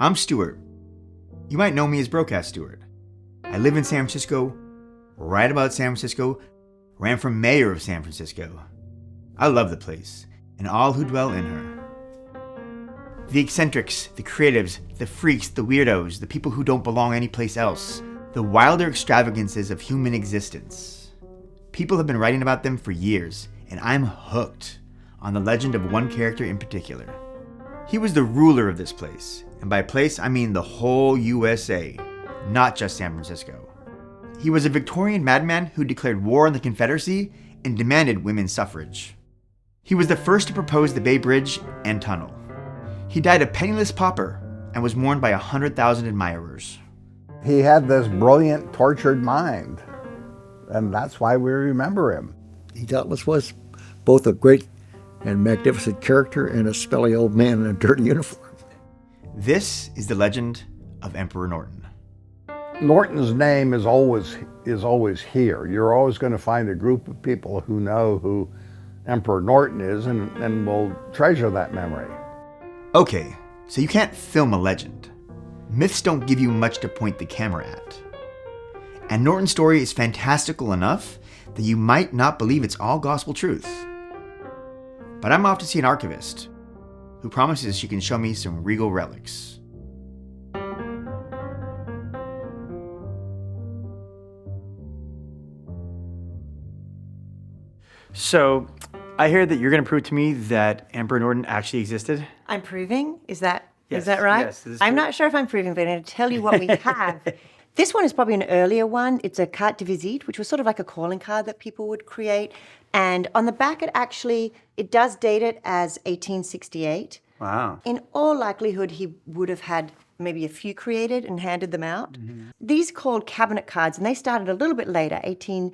I'm Stuart. You might know me as Broadcast Stuart. I live in San Francisco, write about San Francisco, ran for mayor of San Francisco. I love the place and all who dwell in her. The eccentrics, the creatives, the freaks, the weirdos, the people who don't belong anyplace else, the wilder extravagances of human existence. People have been writing about them for years, and I'm hooked on the legend of one character in particular. He was the ruler of this place, and by place I mean the whole USA, not just San Francisco. He was a Victorian madman who declared war on the Confederacy and demanded women's suffrage. He was the first to propose the Bay Bridge and tunnel. He died a penniless pauper and was mourned by 100,000 admirers. He had this brilliant, tortured mind, and that's why we remember him. He doubtless was both a great and magnificent character and a smelly old man in a dirty uniform. This is the legend of Emperor Norton. Norton's name is always here. You're always going to find a group of people who know who Emperor Norton is and will treasure that memory. Okay, so you can't film a legend. Myths don't give you much to point the camera at. And Norton's story is fantastical enough that you might not believe it's all gospel truth. But I'm off to see an archivist who promises she can show me some regal relics. So, I hear that you're going to prove to me that Emperor Norton actually existed. I'm proving? Is that Yes, right? yes, this is I'm true. not sure if I'm proving, but I'm going to tell you what we have. This one is probably an earlier one. It's a carte de visite, which was sort of like a calling card that people would create. And on the back, it does date it as 1868. Wow. In all likelihood, he would have had maybe a few created and handed them out. These called cabinet cards, and they started a little bit later, 1860s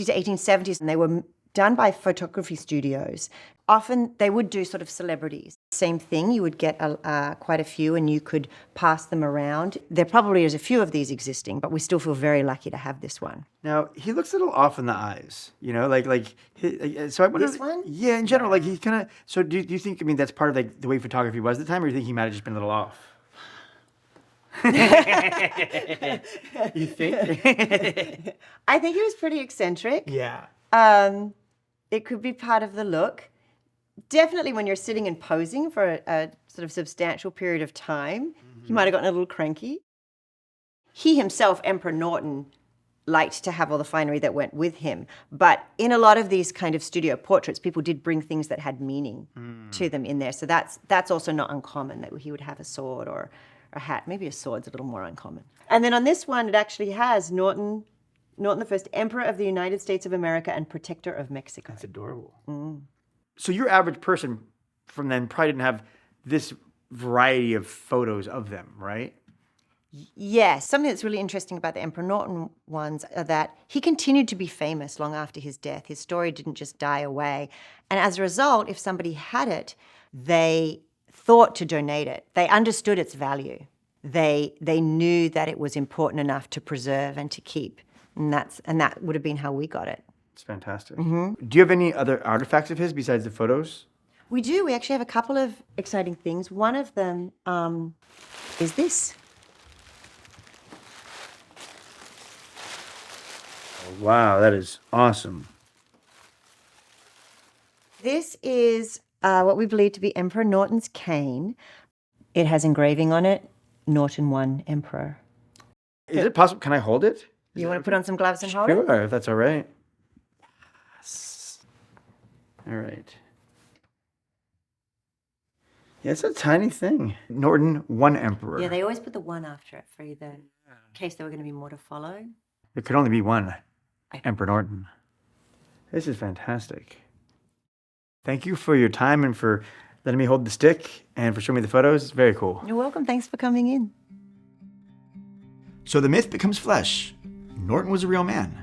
to 1870s, and they were done by photography studios. Often they would do sort of celebrities. Same thing, you would get quite a few and you could pass them around. There probably is a few of these existing, but we still feel very lucky to have this one. Now, he looks a little off in the eyes, you know, so I wonder. This one? Yeah, in general, like he kind of, so do you think, I mean, that's part of like the way photography was at the time, or do you think he might have just been a little off? You think? I think he was pretty eccentric. Yeah. It could be part of the look. Definitely when you're sitting and posing for a sort of substantial period of time, he might have gotten a little cranky. He himself, Emperor Norton, liked to have all the finery that went with him. But in a lot of these kind of studio portraits, people did bring things that had meaning to them in there. So that's also not uncommon, that he would have a sword or a hat. Maybe a sword's a little more uncommon. And then on this one, it actually has Norton the First, Emperor of the United States of America and Protector of Mexico. That's adorable. So your average person from then probably didn't have this variety of photos of them, right? Yes, something that's really interesting about the Emperor Norton ones are that he continued to be famous long after his death. His story didn't just die away. And as a result, if somebody had it, they thought to donate it. They understood its value. They knew that it was important enough to preserve and to keep. And that would have been how we got it. It's fantastic. Do you have any other artifacts of his besides the photos? We do. We actually have a couple of exciting things. One of them is this. Wow, that is awesome. This is what we believe to be Emperor Norton's cane. It has engraving on it, Norton I, Emperor. Is it possible? Can I hold it? You want to put on some gloves and hold it? Sure, if that's all right. Yes. All right. Yeah, it's a tiny thing. Norton, one emperor. Yeah, they always put the one after it for either in case there were going to be more to follow. There could only be one Emperor Norton. This is fantastic. Thank you for your time and for letting me hold the stick and for showing me the photos. It's very cool. You're welcome. Thanks for coming in. So the myth becomes flesh. Norton was a real man.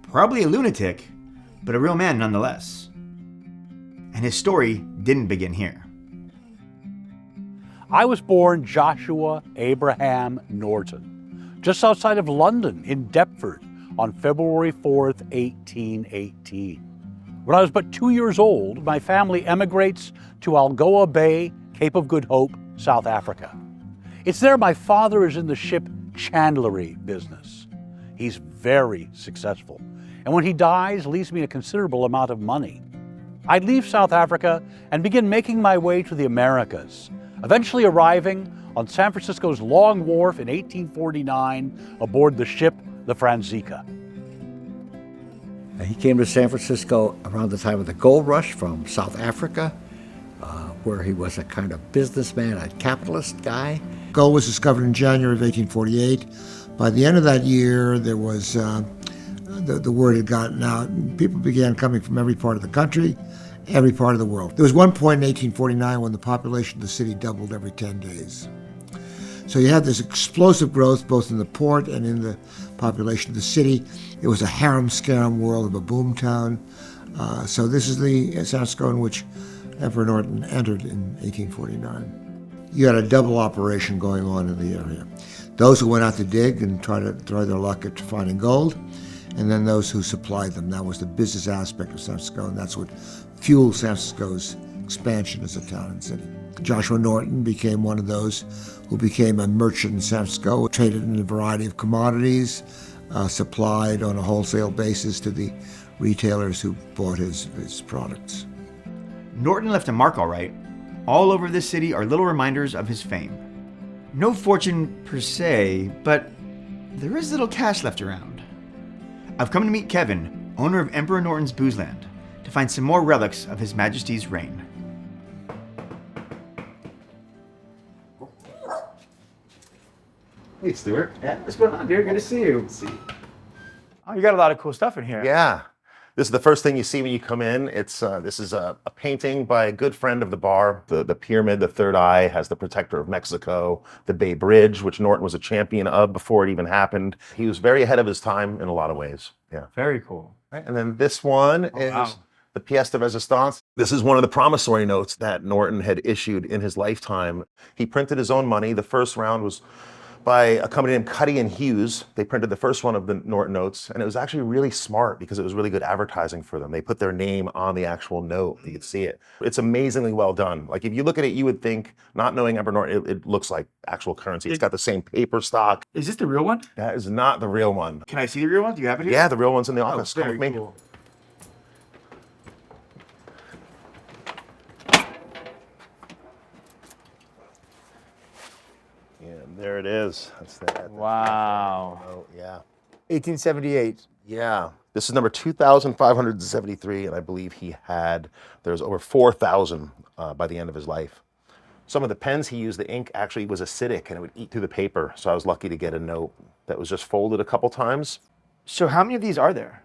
Probably a lunatic, but a real man nonetheless. And his story didn't begin here. I was born Joshua Abraham Norton, just outside of London in Deptford on February 4th, 1818. When I was but 2 years old, my family emigrates to Algoa Bay, Cape of Good Hope, South Africa. It's there my father is in the ship chandlery business. He's very successful, and when he dies, leaves me a considerable amount of money. I'd leave South Africa and begin making my way to the Americas, eventually arriving on San Francisco's Long Wharf in 1849 aboard the ship the Franziska. He came to San Francisco around the time of the gold rush from South Africa, where he was a kind of businessman, a capitalist guy. Gold was discovered in January of 1848. By the end of that year, there was the word had gotten out, and people began coming from every part of the country, every part of the world. There was one point in 1849 when the population of the city doubled every 10 days. So you had this explosive growth both in the port and in the population of the city. It was a harem-scarum world of a boom town. So this is the San Francisco in which Emperor Norton entered in 1849. You had a double operation going on in the area. Those who went out to dig and try to throw their luck at finding gold, and then those who supplied them. That was the business aspect of San Francisco, and that's what fueled San Francisco's expansion as a town and city. Joshua Norton became one of those who became a merchant in San Francisco, traded in a variety of commodities, supplied on a wholesale basis to the retailers who bought his products. Norton left a mark all right. All over this city are little reminders of his fame. No fortune per se, but there is little cash left around. I've come to meet Kevin, owner of Emperor Norton's Boozland, to find some more relics of His Majesty's reign. Hey, Stuart. Yeah, what's going on, dude? Good to see you. Oh, you got a lot of cool stuff in here. Yeah. This is the first thing you see when you come in. This is a painting by a good friend of the bar. The pyramid, the third eye, has the protector of Mexico, the Bay Bridge, which Norton was a champion of before it even happened. He was very ahead of his time in a lot of ways. Yeah. Very cool. Right. And then this one is the pièce de résistance. This is one of the promissory notes that Norton had issued in his lifetime. He printed his own money. The first round was by a company named Cuddy and Hughes. They printed the first one of the Norton notes, and it was actually really smart because it was really good advertising for them. They put their name on the actual note. You could see it. It's amazingly well done. Like if you look at it, you would think, not knowing Emperor Norton, it looks like actual currency. It's got the same paper stock. Is this the real one? That is not the real one. Can I see the real one? Do you have it here? Yeah, the real one's in the office. Oh, Come very with me. cool. Yeah, there it is. That's Wow. oh, yeah. 1878. Yeah. This is number 2,573, and I believe there's over 4,000 by the end of his life. Some of the pens he used, the ink actually was acidic, and it would eat through the paper, so I was lucky to get a note that was just folded a couple times. So how many of these are there?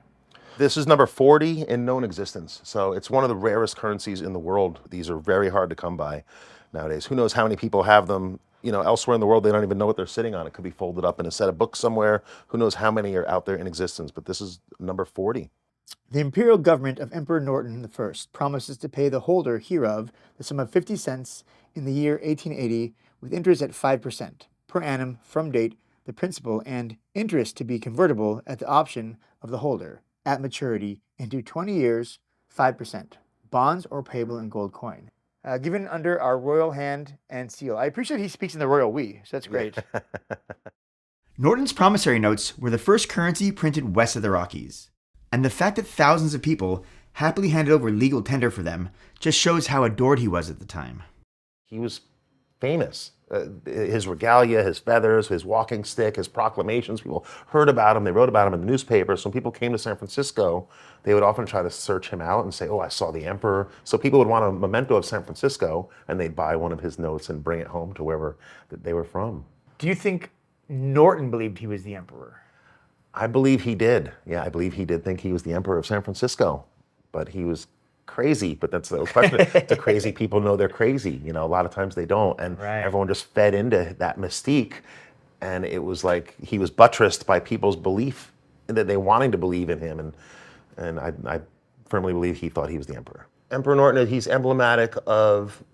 This is number 40 in known existence, so it's one of the rarest currencies in the world. These are very hard to come by nowadays. Who knows how many people have them? Elsewhere in the world, they don't even know what they're sitting on. It could be folded up in a set of books somewhere. Who knows how many are out there in existence, but this is number 40. The imperial government of Emperor Norton I promises to pay the holder hereof the sum of 50 cents in the year 1880 with interest at 5% per annum from date, the principal and interest to be convertible at the option of the holder at maturity into 20 years, 5%, bonds or payable in gold coin. Given under our royal hand and seal. I appreciate he speaks in the royal we, so that's great. Norton's promissory notes were the first currency printed west of the Rockies, and the fact that thousands of people happily handed over legal tender for them just shows how adored he was at the time. He was famous. His regalia, his feathers, his walking stick, his proclamations, people heard about him. They wrote about him in the newspapers. So when people came to San Francisco, they would often try to search him out and say, oh, I saw the emperor. So people would want a memento of San Francisco, and they'd buy one of his notes and bring it home to wherever they were from. Do you think Norton believed he was the emperor? I believe he did. Yeah, I believe he did think he was the emperor of San Francisco, but he was crazy. But that's the question. Do crazy people know they're crazy? A lot of times they don't. And everyone just fed into that mystique. And it was like he was buttressed by people's belief that they wanting to believe in him. And I firmly believe he thought he was the emperor. Emperor Norton, he's emblematic of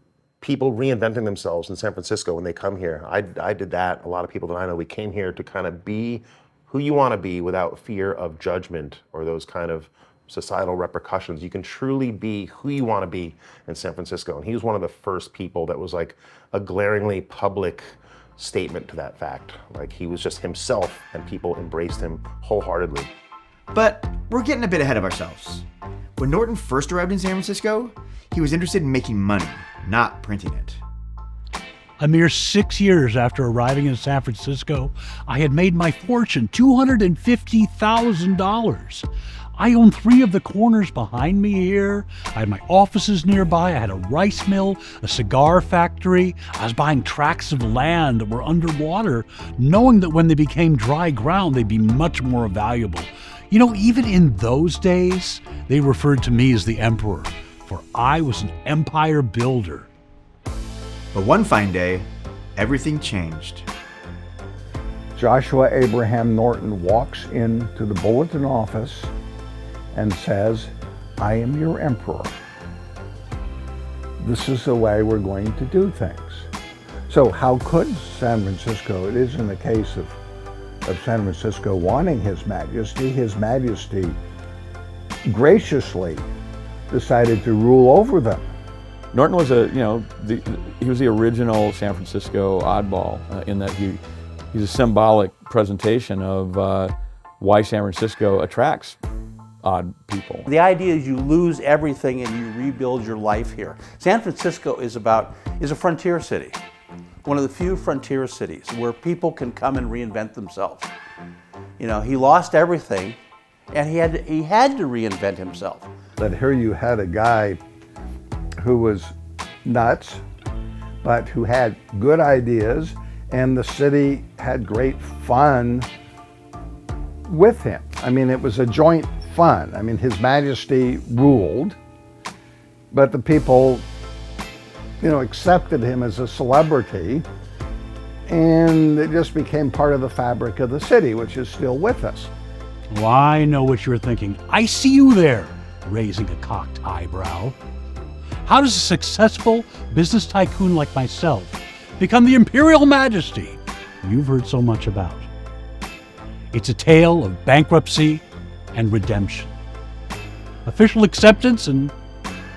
people reinventing themselves in San Francisco when they come here. I did that. A lot of people that I know, we came here to kind of be who you want to be without fear of judgment or those kind of societal repercussions. You can truly be who you want to be in San Francisco. And he was one of the first people that was like a glaringly public statement to that fact. Like, he was just himself, and people embraced him wholeheartedly. But we're getting a bit ahead of ourselves. When Norton first arrived in San Francisco, he was interested in making money, not printing it. A mere 6 years after arriving in San Francisco, I had made my fortune, $250,000. I owned 3 of the corners behind me here. I had my offices nearby. I had a rice mill, a cigar factory. I was buying tracts of land that were underwater, knowing that when they became dry ground, they'd be much more valuable. You know, even in those days, they referred to me as the emperor, for I was an empire builder. But one fine day, everything changed. Joshua Abraham Norton walks into the bulletin office and says, "I am your emperor. This is the way we're going to do things." So how could San Francisco, it isn't a case of San Francisco wanting His Majesty graciously decided to rule over them. Norton was he was the original San Francisco oddball in that he's a symbolic presentation of why San Francisco attracts odd people. The idea is you lose everything and you rebuild your life here. San Francisco is a frontier city, one of the few frontier cities where people can come and reinvent themselves. You know, he lost everything, and he had to reinvent himself. That here you had a guy who was nuts, but who had good ideas, and the city had great fun with him. I mean, it was a joint fun. I mean, His Majesty ruled, but the people, accepted him as a celebrity, and it just became part of the fabric of the city, which is still with us. Well, I know what you're thinking. I see you there, raising a cocked eyebrow. How does a successful business tycoon like myself become the imperial majesty you've heard so much about? It's a tale of bankruptcy and redemption, official acceptance and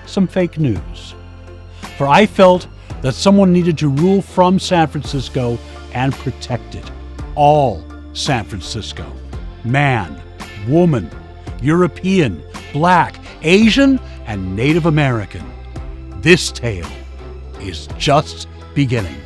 some fake news. For I felt that someone needed to rule from San Francisco and protect it. All San Francisco. Man, woman, European, Black, Asian, and Native American. This tale is just beginning.